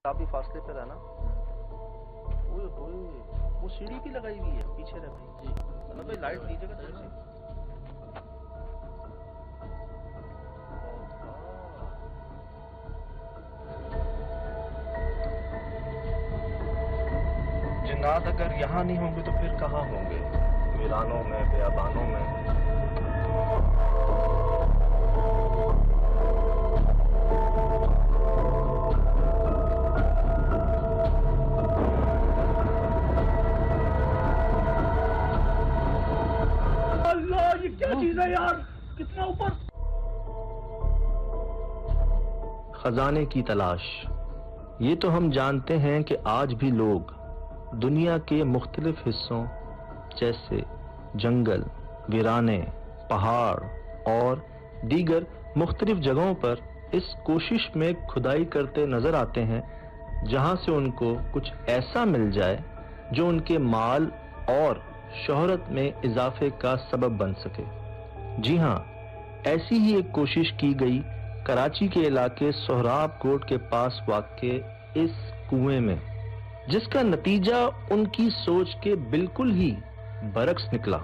काफी फासले पे रहना। ओए होए, वो सीढ़ी भी लगाई हुई है पीछे रह भाई जी। मतलब भाई लाइट दीजिएगा थोड़ी सी। जिन्नात अगर यहाँ नहीं होंगे तो फिर कहाँ होंगे? वीरानों में, बेयाबानों में। अल्लाह, ये क्या चीज है यार? कितना ऊपर! खजाने की तलाश। ये तो हम जानते हैं कि आज भी लोग दुनिया के मुख्तलिफ हिस्सों जैसे जंगल, वीराने, पहाड़ और दीगर मुख्तलिफ जगहों पर इस कोशिश में खुदाई करते नजर आते हैं जहां से उनको कुछ ऐसा मिल जाए जो उनके माल और शोहरत में इजाफे का सबब बन सके। जी हाँ, ऐसी ही एक कोशिश की गई कराची के इलाके सोहराब कोट के पास वाक़े इस कुएं में, जिसका नतीजा उनकी सोच के बिल्कुल ही बरक्स निकला।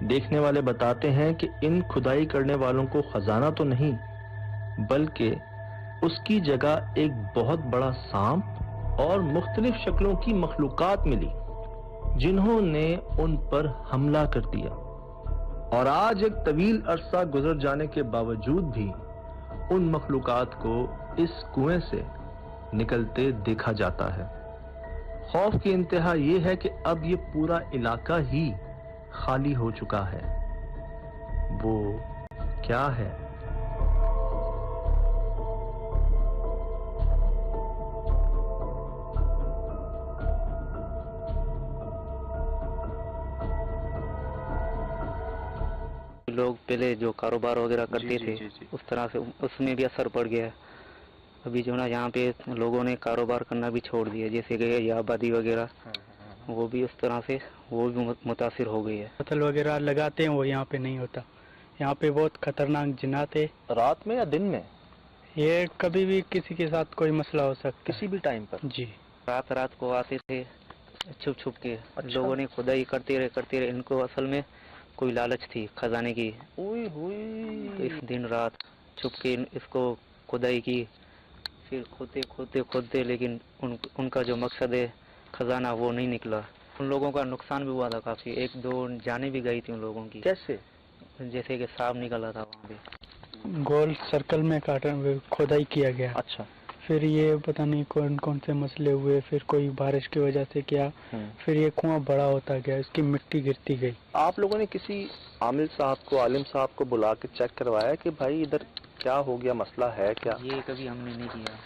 देखने वाले बताते हैं कि इन खुदाई करने वालों को खजाना तो नहीं, बल्कि उसकी जगह एक बहुत बड़ा सांप और मुख्तलिफ शक्लों की मखलूकात मिली, जिन्होंने उन पर हमला कर दिया। और आज एक तवील अरसा गुजर जाने के बावजूद भी उन मखलूकात को इस कुएं से निकलते देखा जाता है। खौफ की इंतहा ये है कि अब ये पूरा इलाका ही खाली हो चुका है। वो क्या है? लोग पहले जो कारोबार वगैरह करते थे उस तरह से उसमें भी असर पड़ गया है। अभी जो ना यहाँ पे लोगों ने कारोबार करना भी छोड़ दिया, जैसे कि ये आबादी वगैरह, वो भी उस तरह से वो भी मुतासिर हो गई है। फसल वगैरह लगाते हैं वो यहाँ पे नहीं होता। यहाँ पे बहुत खतरनाक जिन्नात है। रात में या दिन में? ये कभी भी किसी के साथ कोई मसला हो सकता है, किसी भी टाइम पर। जी। रात को आते थे छुप छुप के। अच्छा। लोगों ने खुदाई करते रहे। इनको असल में कोई लालच थी खजाने की। ओए होए। तो इस दिन रात छुप के इसको खुदाई की, फिर खोदते लेकिन उनका जो मकसद है खजाना वो नहीं निकला। उन लोगों का नुकसान भी हुआ था काफी। 1-2 जाने भी गई थी उन लोगों की। कैसे? जैसे कि सांप निकला था वहाँ पे। गोल सर्कल में खोदाई किया गया। अच्छा। फिर ये पता नहीं कौन कौन से मसले हुए, फिर कोई बारिश की वजह से क्या, फिर ये कुआं बड़ा होता गया, इसकी मिट्टी गिरती गई। आप लोगों ने किसी आमिल साहब को, आलिम साहब को बुला के चेक करवाया कि भाई इधर क्या हो गया, मसला है क्या? ये कभी हमने नहीं किया,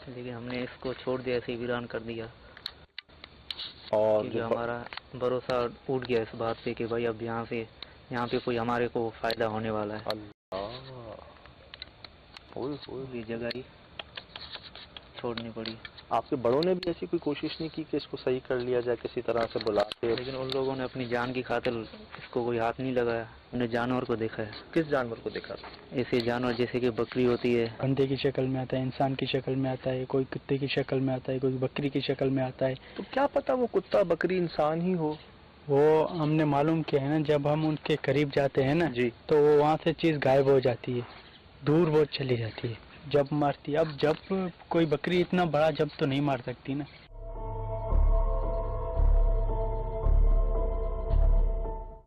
लेकिन हमने इसको छोड़ दिया, ऐसे वीरान कर दिया। और जो हमारा भरोसा उठ गया इस बात पे कि भाई अब यहाँ पे कोई हमारे को फायदा होने वाला है। अल्लाह, ये जगह ही छोड़नी पड़ी। आपके बड़ों ने भी ऐसी कोई कोशिश नहीं की कि इसको सही कर लिया जाए किसी तरह से बुला के? लेकिन उन लोगों ने अपनी जान की खातिर इसको कोई हाथ नहीं लगाया। उन्हें जानवर को देखा है। किस जानवर को देखा? ऐसे जानवर जैसे कि बकरी होती है, बंदे की शक्ल में आता है, इंसान की शक्ल में आता है, कोई कुत्ते की शक्ल में आता है, कोई बकरी की शक्ल में आता है। तो क्या पता वो कुत्ता बकरी इंसान ही हो। वो हमने मालूम किया है ना, जब हम उनके करीब जाते हैं ना जी, तो वो वहाँ से चीज गायब हो जाती है, दूर वो चली जाती है जब मारती है। अब जब कोई बकरी इतना बड़ा जब तो नहीं मार सकती ना।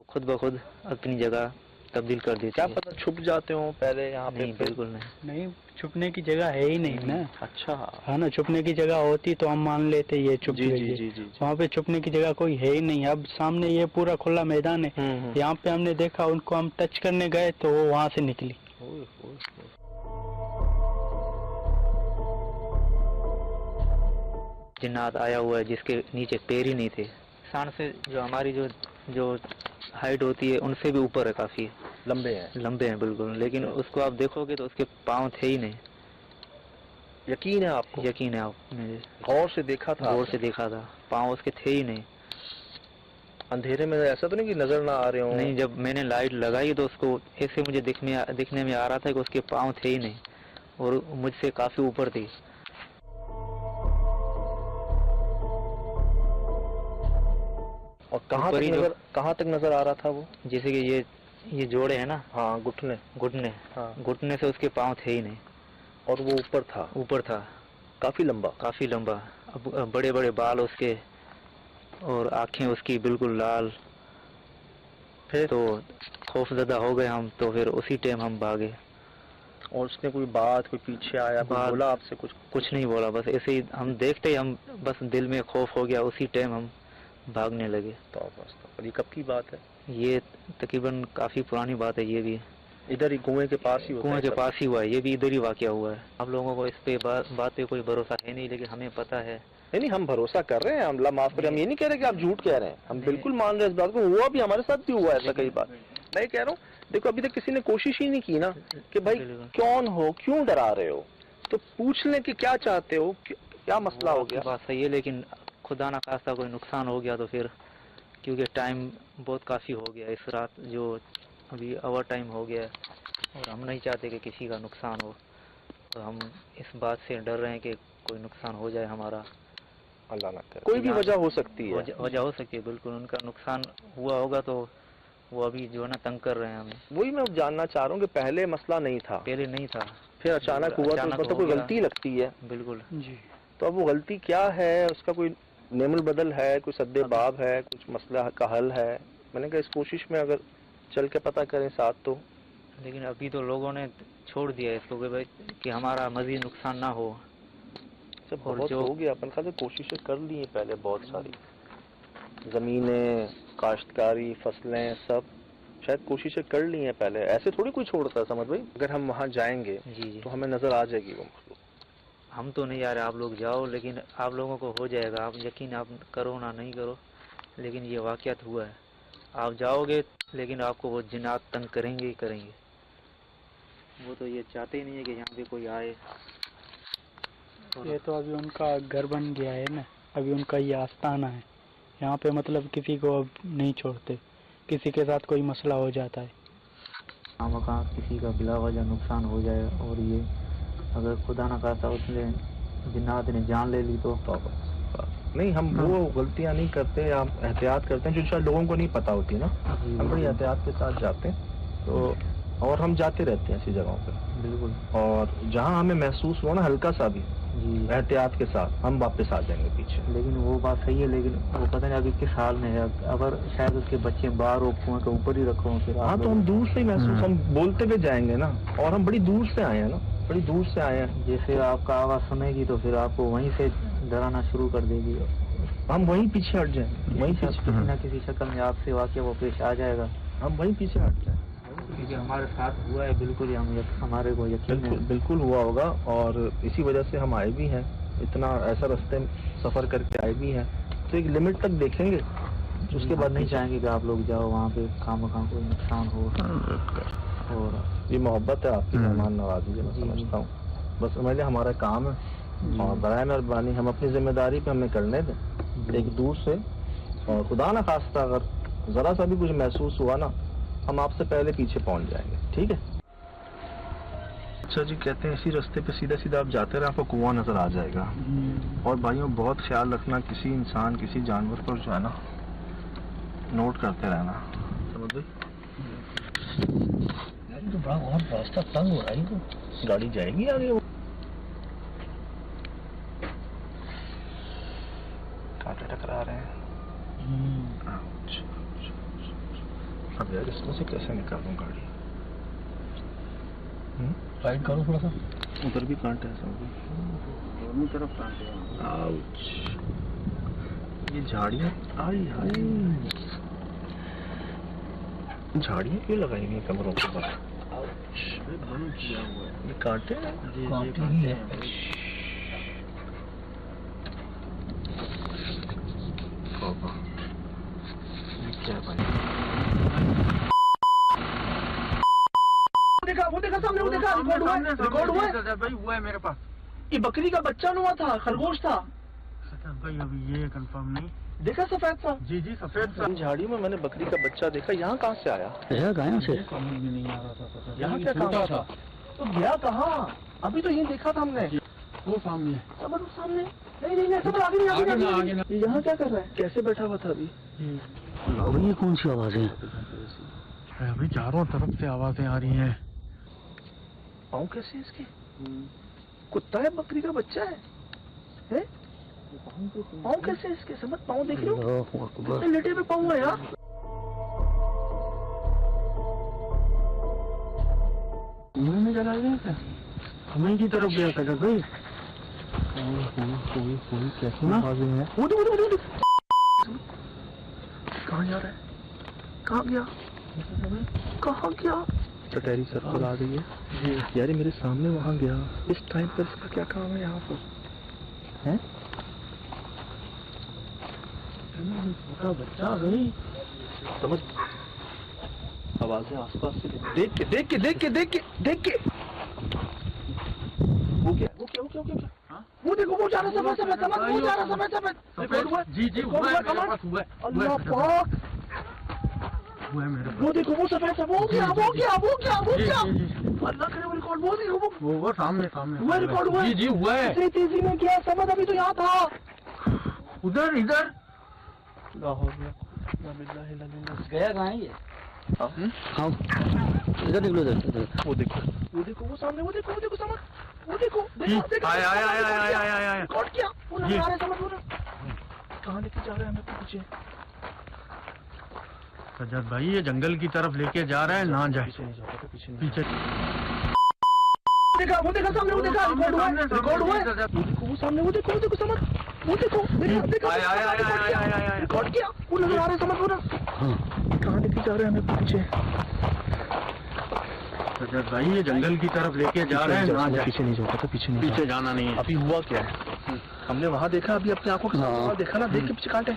खुद ब खुद अपनी जगह तब्दील कर देती क्या है। पता छुप जाते हो पहले यहाँ पे? नहीं, बिल्कुल नहीं। नहीं, छुपने की जगह है ही नहीं ना। अच्छा। हाँ ना, छुपने की जगह होती तो हम मान लेते ये छुप जी गई जी है। जी जी। वहाँ पे छुपने की जगह कोई है ही नहीं। अब सामने ये पूरा खुला मैदान है, यहाँ पे हमने देखा, उनको हम टच करने गए तो वो वहाँ से निकली। जिन्नात आया हुआ है जिसके नीचे पैर ही नहीं थे। इंसान से जो हमारी जो हाइट होती है उनसे भी ऊपर है, काफी लंबे हैं बिल्कुल। लेकिन उसको आप देखोगे तो उसके पाँव थे ही नहीं। यकीन है आपको? यकीन है आपने? गौर से देखा था? गौर से देखा था, पाँव उसके थे ही नहीं। अंधेरे में ऐसा तो नहीं कि नजर ना आ रहे हो? नहीं, जब मैंने लाइट लगाई तो उसको ऐसे मुझे दिखने में आ रहा था कि उसके पाँव थे ही नहीं और मुझसे काफी ऊपर थी। और कहाँ तक नजर आ रहा था वो? जैसे कि ये जोड़े है ना, हाँ, घुटने। हाँ। घुटने से उसके पाँव थे ही नहीं। और वो ऊपर था काफी लंबा। अब बड़े बड़े बाल उसके और आंखें उसकी बिल्कुल लाल। फिर तो खौफजदा हो गए हम, तो फिर उसी टाइम हम भागे। और उसने कोई पीछे आया, कोई बोला आपसे? कुछ नहीं बोला, बस ऐसे ही हम देखते ही हम बस दिल में खौफ हो गया, उसी टाइम हम भागने लगे। तो ये कब की बात है? ये तकरीबन काफी पुरानी बात है। ये भी इधर ही कुएं के पास ही हुआ है। ये भी इधर ही वाकया हुआ है। आप लोगों को इस पे बात पे कोई भरोसा है नहीं, लेकिन हमें पता है। नहीं, हम भरोसा कर रहे हैं। अल्लाह माफ करे, हम ये नहीं कह रहे कि आप झूठ कह रहे हैं, हम बिल्कुल मान रहे हैं इस बात को। हुआ भी, हमारे साथ भी हुआ ऐसा कई बार। मैं कह रहा हूँ, देखो अभी तक किसी ने कोशिश ही नहीं की ना कि भाई कौन हो, क्यों डरा रहे हो, तो पूछ लें कि क्या चाहते हो, क्या मसला हो गया। बात सही है, लेकिन खुदा ना खास्ता कोई नुकसान हो गया तो फिर, क्योंकि टाइम बहुत काफ़ी हो गया, इस रात जो अभी ओवर टाइम हो गया है, और हम नहीं चाहते कि किसी का नुकसान हो। तो हम इस बात से डर रहे हैं कि कोई नुकसान हो जाए हमारा। अल्लाह ना करे। कोई भी वजह हो सकती है, वजह हो सकती है, बिल्कुल। उनका नुकसान हुआ होगा तो वो अभी जो है ना तंग कर रहे हैं हमें। वही मैं जानना चाह रहा हूँ कि पहले मसला नहीं था, फिर अचानक हुआ, तो मतलब कोई गलती लगती है। बिल्कुल जी। तो अब वो गलती क्या है, उसका कोई नेमुल बदल है, कोई सद्देबाब है, कुछ मसला का हल है? मैंने कहा इस कोशिश में अगर चल के पता करें साथ तो। लेकिन अभी तो लोगों ने छोड़ दिया इसको कि भाई कि हमारा मजीद नुकसान ना हो। सब बहुत हो गया, अपन खाते कोशिशें कर ली हैं पहले, बहुत सारी जमीनें, काश्तकारी, फसलें, सब शायद कोशिशें कर ली हैं पहले। ऐसे थोड़ी कोई छोड़ता है, समझ भाई। अगर हम वहाँ जाएंगे जी तो हमें नजर आ जाएगी वो मखलूक। हम तो नहीं आ रहे, आप लोग जाओ, लेकिन आप लोगों को हो जाएगा। आप यकीन आप करो ना नहीं करो, लेकिन ये वाक़यात हुआ है। आप जाओगे लेकिन आपको वो जिन्नात तंग करेंगे ही करेंगे। वो तो ये चाहते ही नहीं है कि यहाँ पे कोई आए। ये तो अभी उनका घर बन गया है ना, अभी उनका ये आस्थाना है। यहाँ पे मतलब किसी को अब नहीं छोड़ते, किसी के साथ कोई मसला हो जाता है, मकान किसी का बिला वजह नुकसान हो जाए, और ये अगर खुदा न खास्ता उसने जिन्नात ने जान ले ली तो नहीं, हम वो गलतियाँ नहीं करते, हम एहतियात करते हैं जो शायद लोगों को नहीं पता होती ना। हम बड़ी एहतियात के साथ जाते हैं, तो और हम जाते रहते हैं ऐसी जगहों पे। बिल्कुल। और जहाँ हमें महसूस हुआ ना हल्का सा भी एहतियात के साथ, हम वापस आ जाएंगे पीछे। लेकिन वो बात सही है, लेकिन वो पता नहीं अभी किस हाल में है। अगर शायद उसके बच्चे बाहर हो, कुएं के ऊपर ही रखो फिर। हाँ, तो हम दूर से ही महसूस, हम बोलते हुए जाएंगे ना, और हम बड़ी दूर से आए हैं ना, बड़ी दूर से आए हैं। जैसे आपका आवाज़ सुनेगी तो फिर आपको वहीं से डराना शुरू कर देगी, हम वहीं पीछे हट जाएंगे, वहीं पीछे किसी न किसी शक्ल में आपसे वाकया वो पेश आ जाएगा, हम वहीं पीछे हट जाएंगे। क्योंकि हमारे साथ हुआ है, बिल्कुल ही हमारे को यकीन है। बिल्कुल हुआ होगा, और इसी वजह से हम आए भी हैं, इतना ऐसा रास्ते सफ़र करके आए भी हैं। तो एक लिमिट तक देखेंगे, उसके बाद नहीं चाहेंगे कि आप लोग जाओ वहाँ पे, काम कोई नुकसान हो। और ये मोहब्बत है आपकी, मेहमान नवाजी है, मैं समझता हूँ। बस समझ लें हमारा काम है, और बराए मेहरबानी हम अपनी जिम्मेदारी पे हमें करने दें एक दूर से। और खुदा ना खास्ता अगर ज़रा सा भी कुछ महसूस हुआ ना, हम आपसे पहले पीछे पहुंच जाएंगे, ठीक है? अच्छा जी, कहते हैं इसी रास्ते पे सीधा सीधा आप जाते रहे, आपको कुआं नजर आ जाएगा। और भाइयों बहुत ख्याल रखना, किसी इंसान, किसी जानवर पर जो है ना नोट करते रहना, समझ गए? तो बड़ा बहुत रास्ता तंग हो रहा है, तो गाड़ी जाएगी आगे, वो कांटे टकरा रहे हैं। अब यार इसमें से कैसे निकालूं गाड़ी? राइट करो थोड़ा सा, उधर भी कांटे हैं, दोनों तरफ कांटे हैं। आउच, ये झाड़ियाँ, आई हाय, झाड़ियाँ क्यों लगाई हुई कमरों के पास? ये कांटे हैं, कांटे ही है। क्या भाई, वो देखा सामने, वो देखा, रिकॉर्ड हुआ है भाई, हुआ है मेरे पास। ये बकरी का बच्चा हुआ था, खरगोश था भाई, अभी ये कंफर्म नहीं देखा, सफेद सा। जी सफेद सा। झाड़ियों में मैंने बकरी का बच्चा देखा। यहाँ कहाँ से आया? गायों से नहीं आ रहा था। यहाँ क्या काम था? तो गया कहाँ? अभी तो ये देखा था हमने, वो सामने, सामने। नहीं, आगे नहीं, यहाँ क्या कर रहा है? कैसे बैठा हुआ था अभी? अभी ये कौन सी आवाजें हैं? अभी चारों तरफ से आवाजें आ रही हैं। पाँव कैसे है इसके? कुत्ता है, बकरी का बच्चा है? हैं? पाँव कैसे है इसके? समझ, पाँव देख लो, अल्लाहु अकबर। कितने लेटे पे पाँव है यार। इन्होंने जगाए गए थे, हमें की तरफ गया था भाई। कोई कैसे आवाजें हैं? वो कहाँ जा रहा है? कहाँ गया? कहाँ गया? टटैरी सर्कल आ गई है यार, ये मेरे सामने वहाँ गया। इस टाइम पर इसका क्या काम है यहाँ पर? हैं? छोटा बच्चा आ गई। समझ, आवाजें आसपास से देख के देख के देख के देख के देख के वो क्या वो क्या वो क्या वो क्या? वो देखो, वो जा रहा है, सफेद समझ, वो जा रहा है, सफेद। जी जी, हुआ है मेरे पास, हुआ है। अल्लाह पाक, हुआ है मेरे पास। वो देखो, वो सफेद, वो क्या वो क्या वो क्या वो जी, क्या? जी, जी। अल्लाह करे वो रिकॉर्ड, वो देखो, वो सामने सामने वो रिकॉर्ड हुआ है। जी जी, हुआ है। इतनी तेजी में क्या समझ, अभी तो यहाँ था। उधर इधर गया कहाँ है ये? हाँ, इधर निकलो, इधर। वो देखो, वो देखो, वो सामने, वो देखो, वो देखो समझ, वो देखो, देखो आया। रिकॉर्ड किया, वो नजर आ रहा है समझ, वो कहाँ लेके जा रहे हैं हमें पीछे? सज्जाद भाई, ये जंगल की तरफ लेके जा रहा है, ना जाए पीछे नहीं जाता, पीछे नहीं पीछे। देखा, वो देखा सामने, वो देखा, रिकॉर्ड हुआ है। वो देखो, वो सामने, वो देखो समझ, वो देखो, देखा, आया। रिकॉर्ड किया, वो नजर आ रहा है समझ, वो कहाँ लेके जा रहे हैं हमें पीछे? सज्जाद भाई, ये जंगल की तरफ लेके जा रहे हैं, ना जाए। पीछे नहीं जाता, पीछे जाना नहीं है। अभी हुआ क्या है? हमने वहाँ देखा, अभी अपनी आंखों के सामने देखा ना, देख के पीछे कांटे,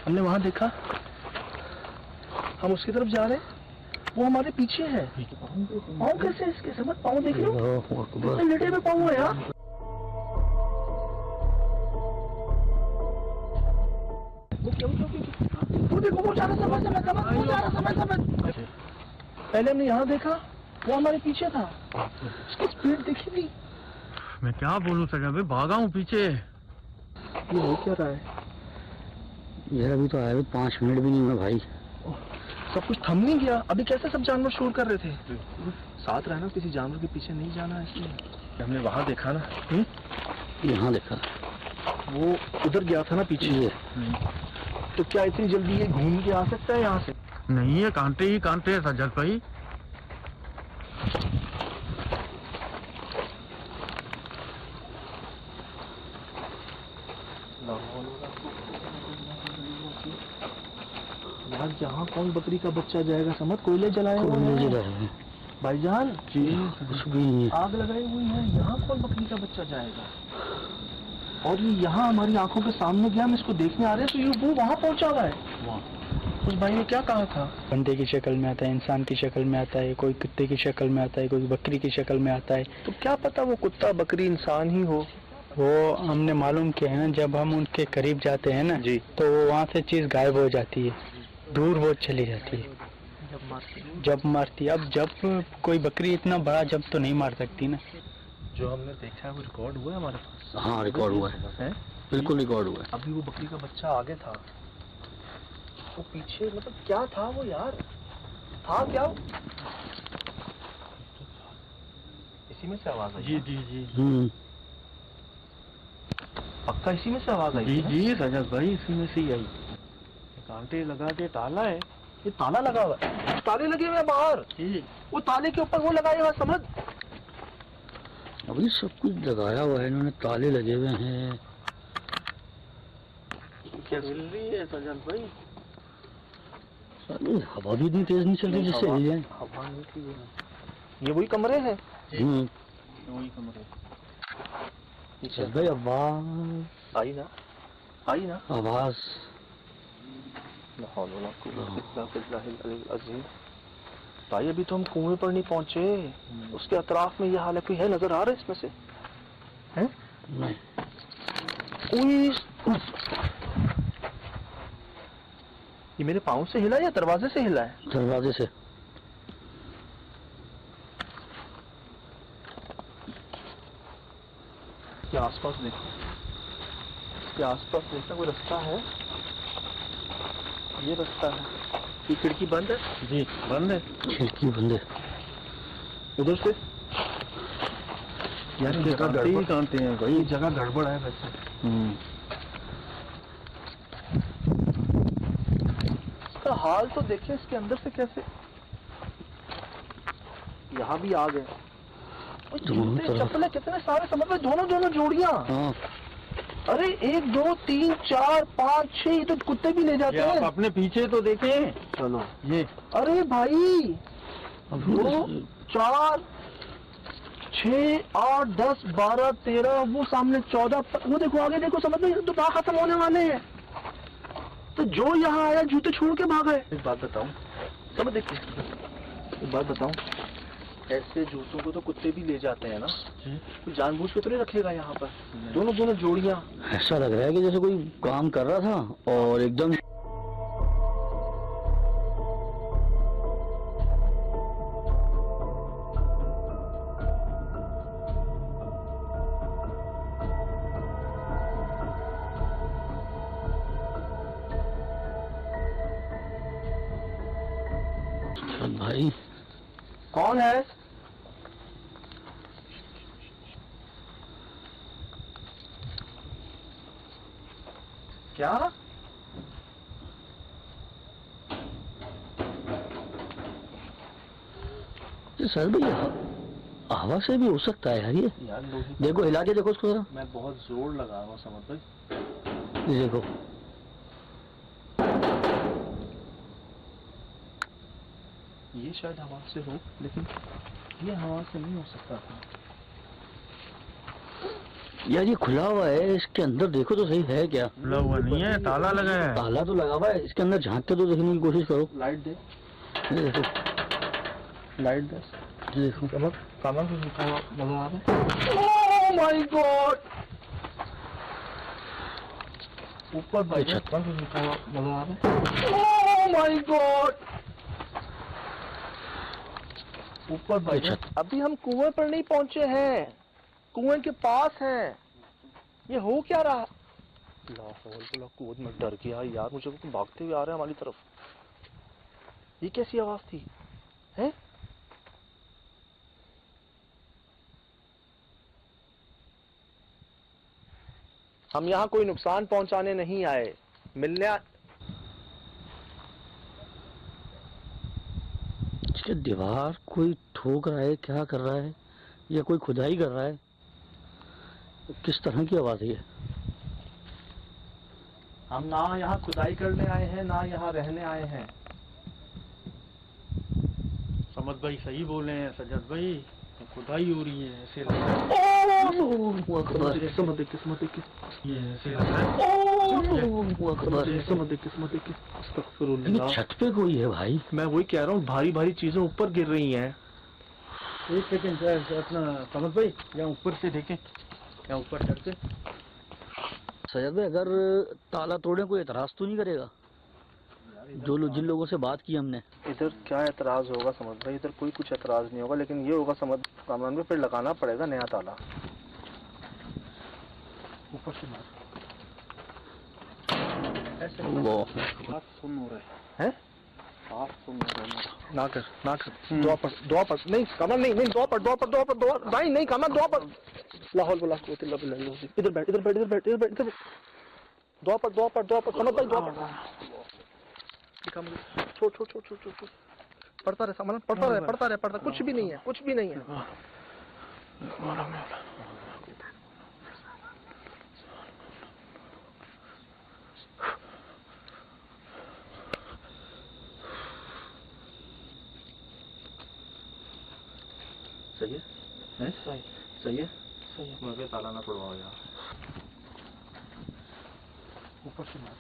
हमने वहाँ देखा, हम उसकी तरफ जा रहे हैं, वो हमारे पीछे है। पाँव कैसे इसके? समझ, पाँव देख लो, अल्लाहु अकबर। कितने लेटे में पाँव है यार। वो देखो, वो जा रहा है, वो जा रहा है। पहले हमने यहाँ देखा, वो हमारे पीछे था, उसकी स्पीड देखी थी। मैं क्या बोलूं सज्जाद भाई, भागा हूँ पीछे। ये हो क्या रहा है? यार अभी तो आए 5 मिनट भी नहीं हुआ भाई। सब कुछ थम नहीं गया? अभी कैसे सब जानवर शोर कर रहे थे? साथ रहना, किसी जानवर के पीछे नहीं जाना, इसलिए हमने वहाँ देखा ना। यहाँ देखा, वो उधर गया था ना पीछे, तो क्या इतनी जल्दी ये घूम के आ सकता है यहाँ से? नहीं, ये कांटे ही कांटे हैं सज्जाद भाई। यार, यहाँ कौन बकरी का बच्चा जाएगा? समझ, कोयले जलाए हुए हैं भाईजान जी, कुछ भी नहीं है। आग लगाई हुई है, यहाँ कौन बकरी का बच्चा जाएगा? और ये यहाँ हमारी आंखों के सामने गया, हम इसको देखने आ रहे हैं, तो ये वो वहाँ पहुँचा हुआ है। उस भाई ने क्या कहा था? बंदे की शक्ल में आता है, इंसान की शक्ल में आता है, कोई कुत्ते की शक्ल में आता है, कोई बकरी की शक्ल में आता है। तो क्या पता वो कुत्ता बकरी इंसान ही हो। वो हमने मालूम किया है ना, जब हम उनके करीब जाते हैं ना जी, तो वहाँ से चीज गायब हो जाती है, दूर वो चली जाती है जब मारती है। अब जब कोई बकरी इतना बड़ा जब तो नहीं मार सकती ना। जो हमने देखा है वो रिकॉर्ड हुआ है हमारे पास। हाँ, रिकॉर्ड हुआ है, बिल्कुल रिकॉर्ड हुआ है। अभी वो बकरी का बच्चा आगे था, वो पीछे, मतलब क्या था वो यार? था क्या वो? इसी में से आवाज आई? जी जी जी, पक्का इसी में से आवाज आई? जी जी सज्जाद भाई, इसी में से ही आई। कांटे लगा के ताला है, ये ताला लगा हुआ है, ताले लगे हुए हैं बाहर। वो ताले के ऊपर वो लगाए हुआ, समझ। अभी सब कुछ लगाया हुआ है इन्होंने, ताले लगे हुए हैं। क्या मिल रही है सज्जन भाई? हवा भी इतनी तेज नहीं चल रही जिससे हिल जाए। हवा निकली है। ये वही कमरे हैं? वही कमरे। चल भाई, आवाज आई ना, आई ना आवाज। भाई अभी तो हम कुएं पर नहीं पहुंचे, उसके अतराफ में ये हाल है। कोई है, नजर आ रहा है इसमें से? हैं? नहीं, कोई ये मेरे पाँव से हिला या दरवाजे से हिला है? दरवाजे से। इसके आसपास देखो, इसके आसपास देखना कोई रास्ता है? ये रास्ता है। ये खिड़की बंद है? जी बंद है, खिड़की बंद है। उधर से यार जगह गड़बड़ जानते हैं भाई, जगह गड़बड़ है वैसे। इसका हाल तो देखिए, इसके अंदर से कैसे यहाँ भी आ गए। जूते चप्पलें कितने सारे, समझ में, दोनों जोड़ियां। अरे 1 2 3 4 5 6, ये तो कुत्ते भी ले जाते हैं। अपने पीछे तो देखें। चलो ये अरे भाई 2 4 6 8 10 12 13, वो सामने 14, वो देखो आगे देखो, समझ में, तो बाहर खत्म होने वाले हैं। तो जो यहाँ आया जूते छोड़ के भागा है। एक बात बताऊं, समझ देखिए, एक बात बताऊं, ऐसे जूतों को तो कुत्ते भी ले जाते हैं ना, तो जानबूझ के तो नहीं रखेगा यहाँ पर। दोनों जोड़ियां। ऐसा लग रहा है कि जैसे कोई काम कर रहा था और एकदम भाई कौन है? क्या? सर भैया हवा से भी हो सकता है यार ये। देखो हिला के देखो उसको जरा। मैं बहुत जोर लगा रहा हूँ समझ भाई। ये देखो ये शायद हवा से हो, लेकिन ये हवा से नहीं हो सकता था। यार ये खुला हुआ है, इसके अंदर देखो तो सही है क्या? खुला हुआ नहीं है, ताला लगा है। ताला तो लगा हुआ है, इसके अंदर झांक के तो देखने की कोशिश करो। लाइट दे, ये देखो लाइट दे, ये देखो। कमर से नजर आ रहा है। ओह माय गॉड, ऊपर भाई छत पर नजर आ रहा है। ओह माय गॉड, ऊपर भाई छत। अभी हम कुएं पर नहीं पहुंचे हैं, कुएं के पास हैं। ये हो क्या रहा? लाहौल कूद में डर गया यार, मुझे को भागते हुए आ रहे हैं हमारी तरफ। ये कैसी आवाज थी? हैं? हम यहाँ कोई नुकसान पहुंचाने नहीं आए, मिलने इसके दीवार कोई ठोक रहा है, क्या कर रहा है, या कोई खुदाई कर रहा है? किस तरह की आवाज है ये? हम ना यहाँ खुदाई करने आए हैं, ना यहाँ रहने आए हैं। समझ भाई सही बोले हैं सजद भाई, तो खुदाई हो रही है ऐसे लग रहा है। किस्मत देखिए, ये ऐसे लग रहा है। किस्मत देखिए। अस्तगफिरुल्लाह। छत पे कोई है भाई। मैं वही कह रहा हूँ, भारी भारी चीजें ऊपर गिर रही हैं। एक सेकंड अपना समझ भाई, यहाँ ऊपर से देखें, यहाँ ऊपर चढ़ के। सजद भाई अगर ताला तोड़े कोई एतराज तो नहीं करेगा? जो लोग, जिन लोगों से बात की हमने। इधर क्या एतराज होगा समझ भाई, इधर कोई कुछ एतराज नहीं होगा, लेकिन ये होगा समझ कामरान में फिर लगाना पड़ेगा नया ताला। ऊपर से मार। ऐसे बात सुन हो रहा है, बात सुन हो रहा है। ना कर दुआ पर नहीं कमर, नहीं दुआ पर नहीं कमर, दुआ पर। लाहौल वला कुव्वत इल्ला बिल्लाह। इधर बैठ दुआ पर समझ भाई, दुआ पर छोड़ पढ़ता रहे, कुछ भी नहीं है। सही है। मुझे ताला ना तोड़वाओ यार। ऊपर से मार।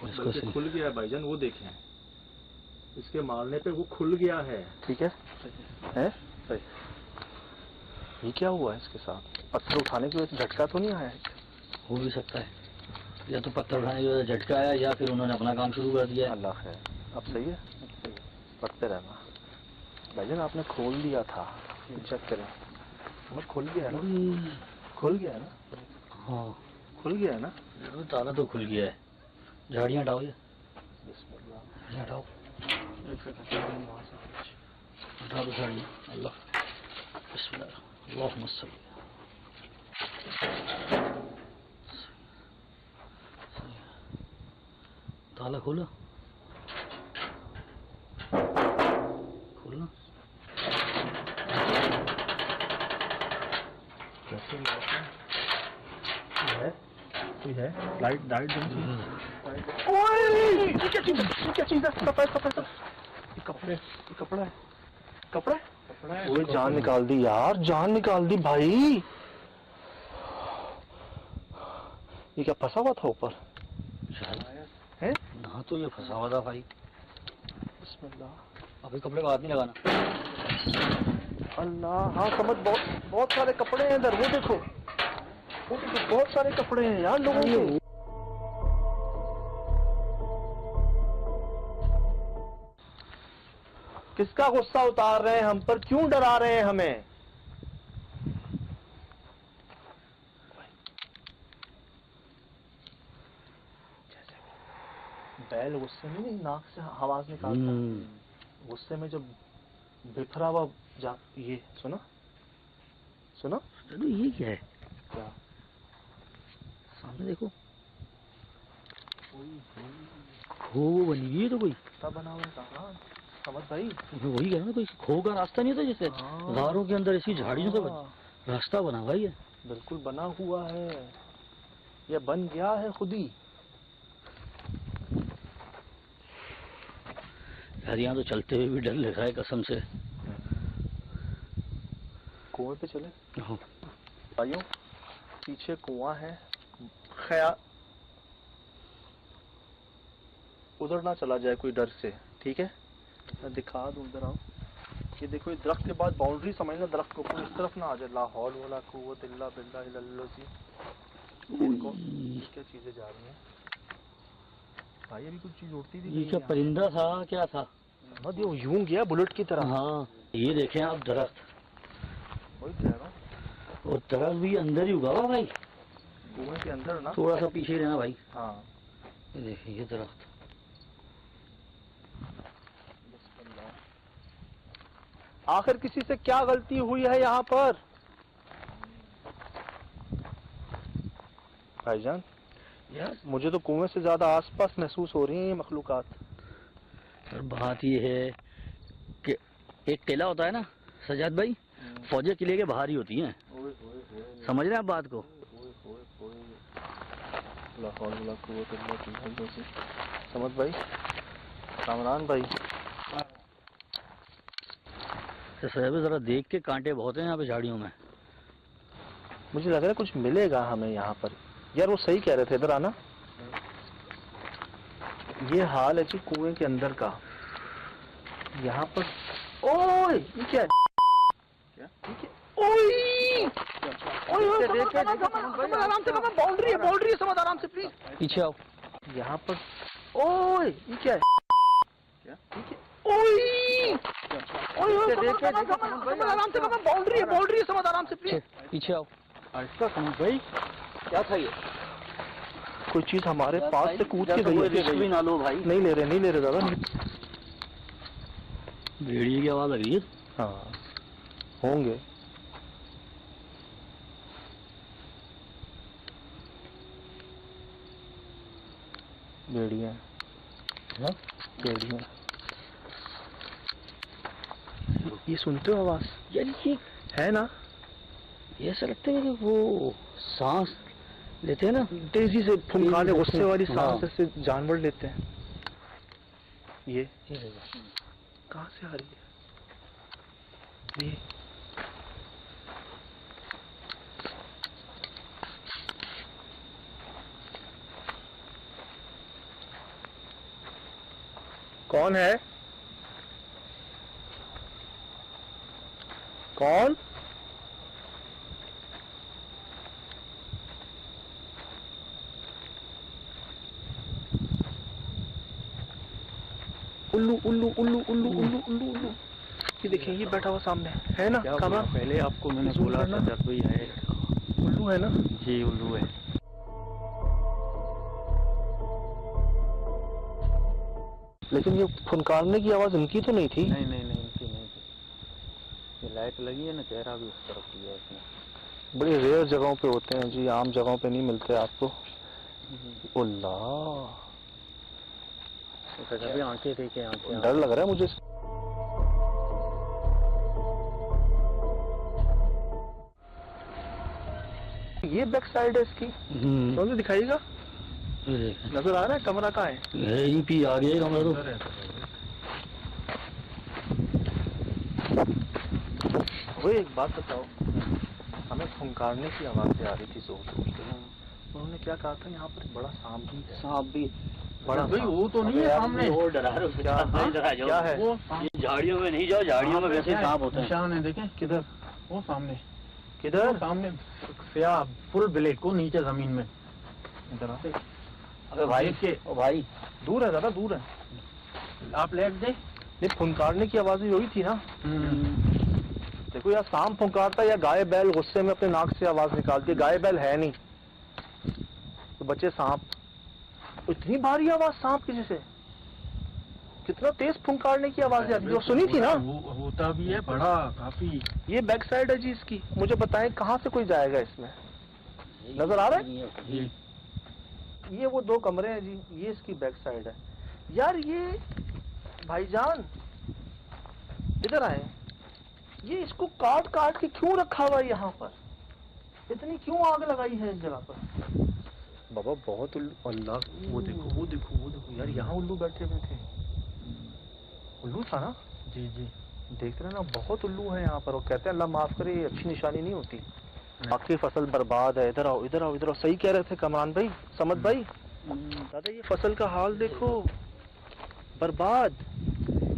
इसको खुल गया भाईजान, वो देखें, इसके मारने पे वो खुल गया है। ठीक है, है सही। ये क्या हुआ है इसके साथ? पत्थर उठाने की वजह से झटका तो नहीं आया है? हो भी सकता है, या तो पत्थर उठाने की वजह से झटका आया, या फिर उन्होंने अपना काम शुरू कर दिया। अल्लाह है। अब सही है, पढ़ते रहना भाईजान। आपने खोल दिया था, चेक करें। खुल गया है ना? हाँ खुल गया है ना? ताला तो खुल गया है। झाड़ियाँ हटाओ, ये झाड़ियाँ हटाओ, हटा दो झाड़ियाँ। अल्लाह बिस्मिल्लाह, अल्लाहुम्मा सल्ली। ताला खोलो, खोलना। कैसे है? कोई है? लाइट ओए ये क्या चीज़ है? कपड़ा है। ओए जान निकाल दी यार, जान निकाल दी भाई। ये क्या फंसा हुआ था ऊपर? है ना तो ये फंसा हुआ था भाई। बिस्मिल्लाह। अभी कपड़े को हाथ नहीं लगाना। अल्लाह, हाँ समझ, बहुत सारे कपड़े हैं इधर, वो देखो बहुत सारे कपड़े हैं यार लोगों के। किसका गुस्सा उतार रहे हैं हम पर? क्यों डरा रहे हैं हमें? बैल गुस्से में नहीं नाक से आवाज निकालता है। गुस्से में जब बिफरा हुआ जा, ये सुना? ये क्या है? क्या? सामने देखो, खो बनी हुई है। तो कोई तब बना हुआ है कहाँ? समझ भाई, मैं वही कह रहा हूँ, कोई खो का रास्ता नहीं होता जैसे गारों के अंदर ऐसी झाड़ियों से रास्ता बना हुआ है। बिल्कुल बना हुआ है, या बन गया है खुद ही। यार यहाँ तो चलते हुए भी डर लग रहा है कसम से। कुएं पे चले भाइयों, पीछे कुआं है, ख्याल उधर ना चला जाए कोई डर से, ठीक है? मैं दिखा दूं, उधर आओ। ये देखो, ये दरख्त के बाद बाउंड्री समझना, दरख्त को इस तरफ ना आ जाए। ला हौल वला कुव्वत इल्ला बिल्लाह इल्लल्लाह। देखो क्या चीजें जा रही हैं भाई। अभी कुछ चीज उड़ती थी। ये क्या परिंदा था, क्या था? मत ये यूं गया बुलेट की तरह। हाँ, ये देखें आप दरख्त, वही कह रहा हूँ, और दरख्त भी अंदर ही उगा हुआ भाई, कुएं के अंदर ना। थोड़ा सा पीछे रहना भाई। हाँ ये देखिए, ये दरख्त। आखिर किसी से क्या गलती हुई है यहाँ पर भाईजान? यार मुझे तो कुएं से ज्यादा आसपास महसूस हो रही हैं ये मखलूकात। और बात ये है कि एक किला होता है ना सजाद भाई, फौजी किले के बाहर ही होती हैं। समझ रहे हैं आप बात को? समझ भाई, कामरान भाई। तो सजाद जरा देख के, कांटे बहुत हैं यहाँ पे झाड़ियों में। मुझे लग रहा है कुछ मिलेगा हमें यहाँ पर। यार वो सही कह रहे थे, इधर आना। ये हाल है जी कुएं के अंदर का। यहाँ पर ओए ये क्या है? आराम से, बाउंड्री है, समझ आराम से प्लीज। पीछे आओ। यहाँ पर ओए ये क्या है? आराम से, बाउंड्री है, समझ आराम से प्लीज। पीछे आओ। इसका समझ भाई, क्या था ये? कोई चीज हमारे पास से कूद के गई है। रिस्क भी ना लो भाई। नहीं ले रहे दादा। भेड़िए की आवाज लग रही है। हाँ होंगे। भेड़िया, भेड़िया। ये सुनते हो आवाज? यार ये है ना? ये ऐसा लगता है कि वो सांस लेते हैं ना, तेजी से फुंकारे, गुस्से वाली हाँ। सांस से जानवर लेते हैं। ये कहाँ से आ रही है? ये कौन है? कौन? उल्लू उल्लू उल्लू उल्लू उल्लू उल्लू उल्लू। ये देखिए, ये बैठा हुआ सामने है ना? कहाँ? पहले आपको मैंने बोला था, जब भी है उल्लू है ना? जी, उल्लू है। लेकिन ये फुनकारने की आवाज इनकी तो नहीं थी। नहीं इनकी नहीं थी। ये लाइट लगी है ना, चेहरा भी उस तरफ किया है इसने। बड़ी रेयर जगहों पे होते हैं जी, आम जगहों पे नहीं मिलते आपको। अल्लाह, अभी आंखें देखे, आंखें डर लग रहा है मुझे। ये बैक साइड है इसकी, कौन सी दिखाइएगा? नजर आ रहा है कमरा कहाँ है? यहीं पे आ गया कमरा तो। वो एक बात बताओ, हमें फुंकारने की आवाज़ें आ रही थी जोर जोर से। उन्होंने क्या कहा था, यहाँ पर बड़ा सांप भी है। सांप भी बड़ा भाई वो तो नहीं है सामने। और डरा रहे हो क्या है? वो ये झाड़ियों में नहीं जाओ, झाड़ियों में वैसे सांप होते हैं। निशान है देखें। किधर? वो सामने, किधर? सामने स्याह फुल ब्लैक को नीचे जमीन में। इधर आ। अबे भाई के ओ भाई दूर है, ज्यादा दूर है। आप लेट दे। ये फुंकारने की आवाज़ें वही थी ना? देखो, या सांप फुंकारता है या गाय बैल गुस्से में अपने नाक से आवाज निकालती है। गाय बैल है नहीं तो बचे सांप। इतनी भारी आवाज सांप की, जैसे कितना तेज फुंकारने की आवाज आती है। सुनी थी ना? होता भी है बड़ा काफी। ये बैक साइड है जी इसकी। मुझे बताएं कहाँ से कोई जाएगा इसमें? नजर आ रहा है? ये वो 2 कमरे हैं जी, ये इसकी बैक साइड है। यार ये भाईजान इधर आए, ये इसको काट काट के क्यों रखा हुआ है यहाँ पर? इतनी क्यों आग लगाई है इस जगह पर? बाबा बहुत उल्लू। अल्लाह, वो देखो वो देखो वो देखो यार, यहाँ उल्लू बैठे हुए थे। उल्लू था ना? जी जी, देख रहे हैं ना, बहुत उल्लू है यहाँ पर। और कहते हैं अल्लाह माफ करे, ये अच्छी निशानी नहीं होती। बाकी फसल बर्बाद है। इधर आओ इधर आओ इधर आओ। सही कह रहे थे कमरान भाई, समझ भाई। दादा ये फसल का हाल देखो, बर्बाद।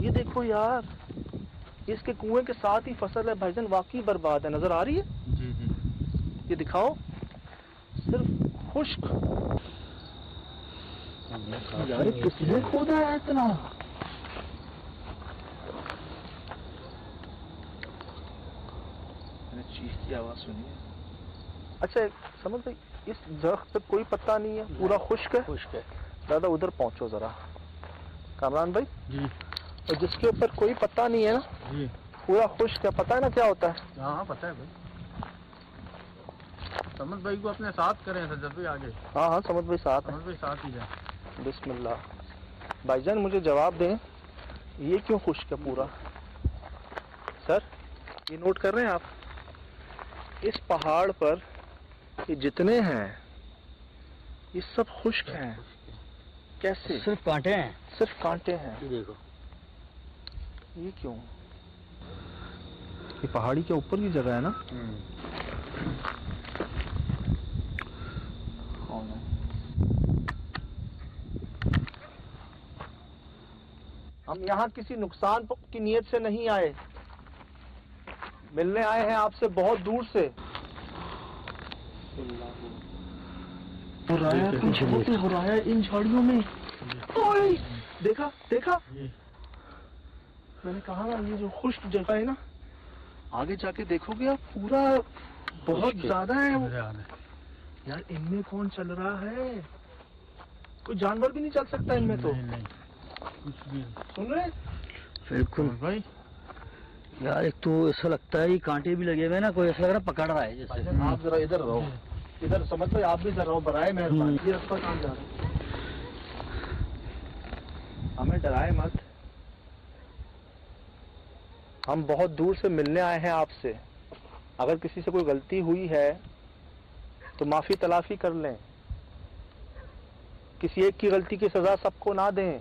ये देखो यार, इसके कुएं के साथ ही फसल है भाईजान, वाकई बर्बाद है। नजर आ रही है? जी जी। ये दिखाओ, सिर्फ खुश्क। यार किसने खोदा है इतना? मैंने चीख की आवाज सुनी है। अच्छा समझ भाई, इस दरख्त पे कोई पत्ता नहीं है, पूरा खुश्क है। खुश्क है। दादा उधर पहुंचो जरा, कामरान भाई। जी और जिसके ऊपर कोई पत्ता नहीं है ना, जी, पूरा खुश्क है। पता है ना क्या होता है? हाँ पता है भाई। समझ भाई को अपने साथ करें सर, भी आगे। हाँ हाँ समझ भाई साथ है। समझ भाई साथ ही जाए। बिस्मिल्लाह। भाईजान मुझे जवाब दें, ये क्यों खुश्क है पूरा? सर ये नोट कर रहे हैं आप, इस पहाड़ पर ये जितने हैं ये सब खुश्क हैं। कैसे? सिर्फ कांटे हैं। सिर्फ कांटे हैं। ये देखो, ये क्यों? ये पहाड़ी के ऊपर की जगह है ना? कौन है? हम यहाँ किसी नुकसान की नीयत से नहीं आए, मिलने आए हैं आपसे बहुत दूर से। हो रहा है इन झाड़ियों में। ओए, देखा देखा, मैंने कहा ना ये जो खुश्क जगह है ना, आगे जाके देखोगे आप, पूरा बहुत ज्यादा है वो। यार इनमें कौन चल रहा है? कोई जानवर भी नहीं चल सकता इनमें तो। नहीं, कुछ भी। सुन रहे? बिल्कुल भाई यार, एक तो ऐसा लगता है ये कांटे भी लगे हुए हैं ना, कोई ऐसा लग रहा है पकड़ रहा है जैसे। आप जरा इधर रहो, इधर समझ लो, आप भी इधर रहो, बराए मेहरबानी। ये रास्ता कहाँ जा रहा है? हमें डराए मत, हम बहुत दूर से मिलने आए हैं आपसे। अगर किसी से कोई गलती हुई है तो माफी तलाफी कर लें। किसी एक की गलती की सजा सबको ना दें।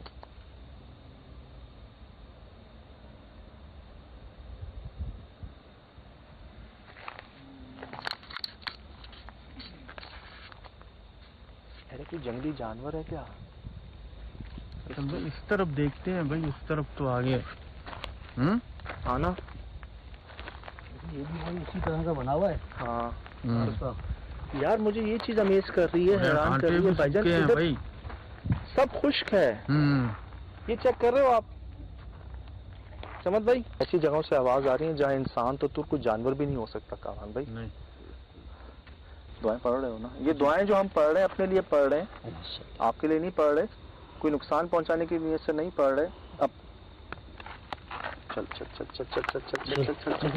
अरे कोई जंगली जानवर है क्या? इस तरफ देखते हैं भाई, उस तरफ तो आगे। आना। ये भी भाई उसी तरह का बना हुआ है। हाँ यार, मुझे ये चीज अमेज कर रही है, हैरान कर रही है भाईजान। इधर भाई सब खुश्क है। ये चेक कर रहे हो आप? समझ भाई, ऐसी जगहों से आवाज आ रही है जहाँ इंसान तो कोई जानवर भी नहीं हो सकता। कामान भाई नहीं, दुआएं पढ़ रहे हो ना? ये दुआएं जो हम पढ़ रहे हैं अपने लिए पढ़ रहे हैं, आपके लिए नहीं पढ़ रहे। कोई नुकसान पहुंचाने की नीयत से नहीं पड़ रहे। अब चल चल चल चल चल चल चल चल चल चल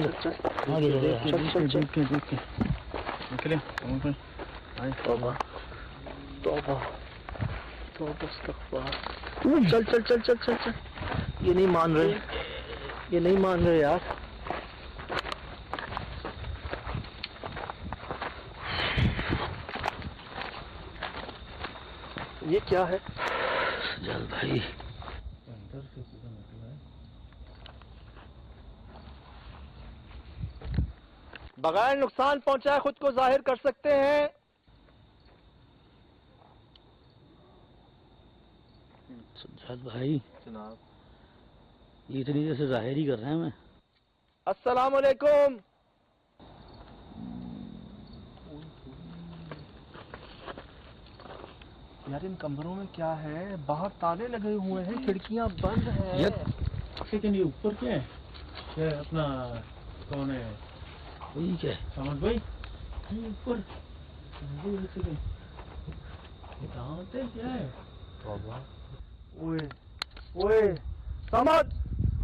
चल चल निकले तौबा तौबा तौबा इस्तग़फ़ार। चल चल चल चल चल चल। ये नहीं मान रहे, ये नहीं मान रहे यार। ये क्या है सजाद भाई? अंदर से पूरा निकला है। बगैर नुकसान पहुंचाए खुद को जाहिर कर सकते हैं। सजाद भाई जनाब ये इतनी देर से जाहिर ही कर रहे हैं हमें। अस्सलाम वालेकुम। यार इन कमरों में क्या है? बाहर ताले लगे हुए हैं, खिड़कियां बंद हैं। सेकंड ये ऊपर क्या है? ये अपना कौन है? वही क्या है? समझ भाई ये ऊपर दांत है क्या है? ओए ओए समझ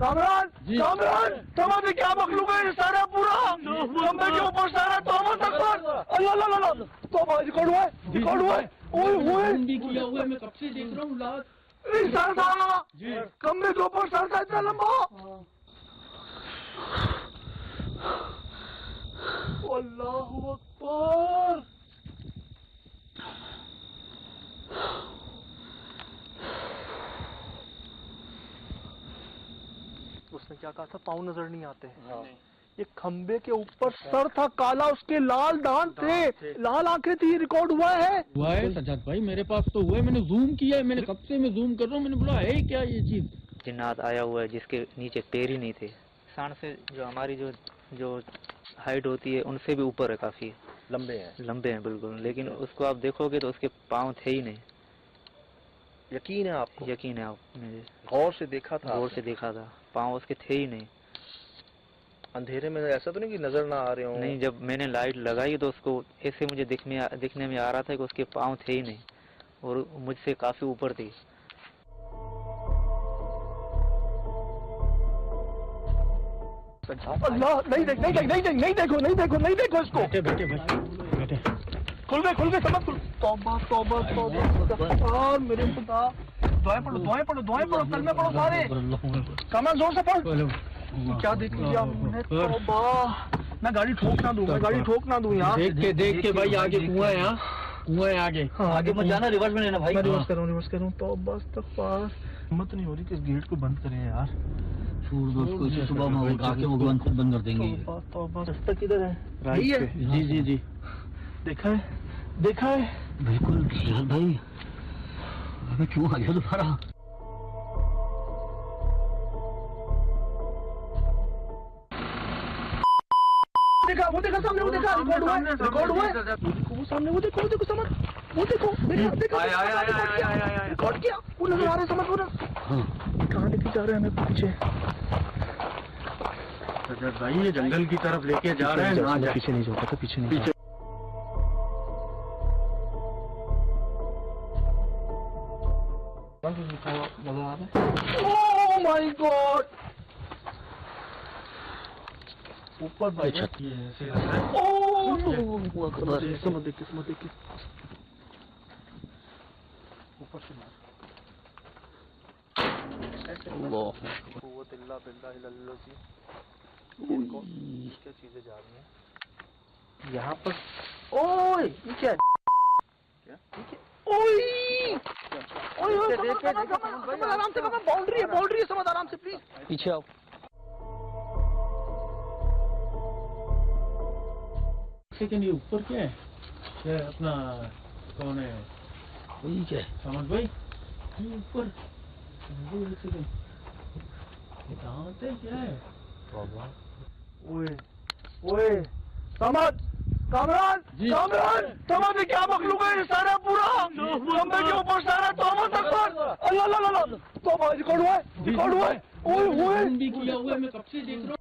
कामरान कामरान समझ में क्या मखलूक है? सारा पूरा खंबे के ऊपर सारा तौबा तकबर। अल्लाह अल्लाह अल्लाह तौबा। रिकॉर्ड हुआ है, रिकॉर्ड हुआ है। ओए ओए भी किया हुआ है, मैं कब से देख रहा हूँ लात। सर था जी खंबे के ऊपर सर था इतना लंबा। अल्लाहु अकबर। उसने क्या कहा था? पाँव नजर नहीं आते हैं। ये खंबे के ऊपर सर था काला, उसके लाल दांत थे, लाल आंखें थी। रिकॉर्ड हुआ है सजाद भाई, मेरे पास तो हुआ है, मैंने जूम किया है, मैंने कब से मैं जूम कर रहा हूँ, मैंने बोला है क्या ये चीज? जिन्नात आया हुआ है जिसके नीचे पैर ही नहीं थे। सांड से जो हमारी जो हाइट होती है उनसे भी ऊपर है, काफी लंबे हैं, लंबे हैं बिल्कुल। लेकिन उसको आप देखोगे तो उसके पाँव थे ही नहीं। यकीन है आपको? यकीन है आप? मुझे गौर से देखा था? गौर से देखा था, पाँव उसके थे ही नहीं। अंधेरे में ऐसा तो नहीं कि नजर ना आ रहे हो? नहीं, जब मैंने लाइट लगाई तो उसको ऐसे मुझे दिखने में आ रहा था कि उसके पाँव थे ही नहीं और मुझसे काफी ऊपर थी। अल्लाह नहीं देख नहीं देख नहीं देख नहीं देखो नहीं देखो नहीं देखो इसको। बैठे बैठे बैठे खुल गए समझ खुल। तौबा तौबा तौबा और मेरे खुदा। दुआएं पढ़ो दुआएं पढ़ो दुआएं पढ़ो, कलमे पढ़ो सारे। कमर जोर से पढ़। क्या देख लिया हमने? तौबा। मैं गाड़ी ठोक ना दूं, मैं गाड़ी ठोक ना दूं यार। देख के भाई आगे कुआं है, यहाँ कुआं है आगे। आगे मत जाना, रिवर्स में लेना भाई। मैं रिवर्स कर रहा हूँ। तौबा इस्तग़फ़ार। हिम्मत नहीं हो रही कि इस गेट को बंद करें यार। छोड़ दो उसको, इसे सुबह में आके भगवान खुद बंद कर देंगे। तौबा तौबा। रास्ता किधर है? यही है? जी जी जी देखा है देखा है। बिल्कुल सजाद भाई, अबे क्यों आ गया दोबारा? देखा वो देखा सामने, वो देखा रिकॉर्ड हुआ है, रिकॉर्ड हुआ है। वो सामने वो देखो समझ, वो देखो देखा रिकॉर्ड किया, वो नजर आ रहा है समझ पूरा। कहाँ लेके जा रहे हैं हमें पीछे? सजाद भाई ये जंगल की तरफ लेके जा रहे हैं। पीछे नहीं जाता था, पीछे नहीं। Oh my God. ऊपर भाई ये ऐसे लग रहा है। समझ देख के ऊपर से मार। क्या चीजें जा रही हैं यहाँ पर? ओए ये क्या है? ओए आराम से, बाउंड्री है समझ, आराम से प्लीज। पीछे आओ। सेकंड ये ऊपर क्या है? ये अपना कौन है? वही क्या है? समझ भाई ये ऊपर दांत है क्या है? ओए ओए समझ कामरान समझ में क्या मखलूक है? सारा पूरा खंबे के ऊपर सारा तौबा तकबर। अल्लाह अल्लाह अल्लाह तौबा। रिकॉर्ड हुआ है, रिकॉर्ड हुआ है। ओए ओए भी किया हुआ है, मैं कब से देख रहा हूँ।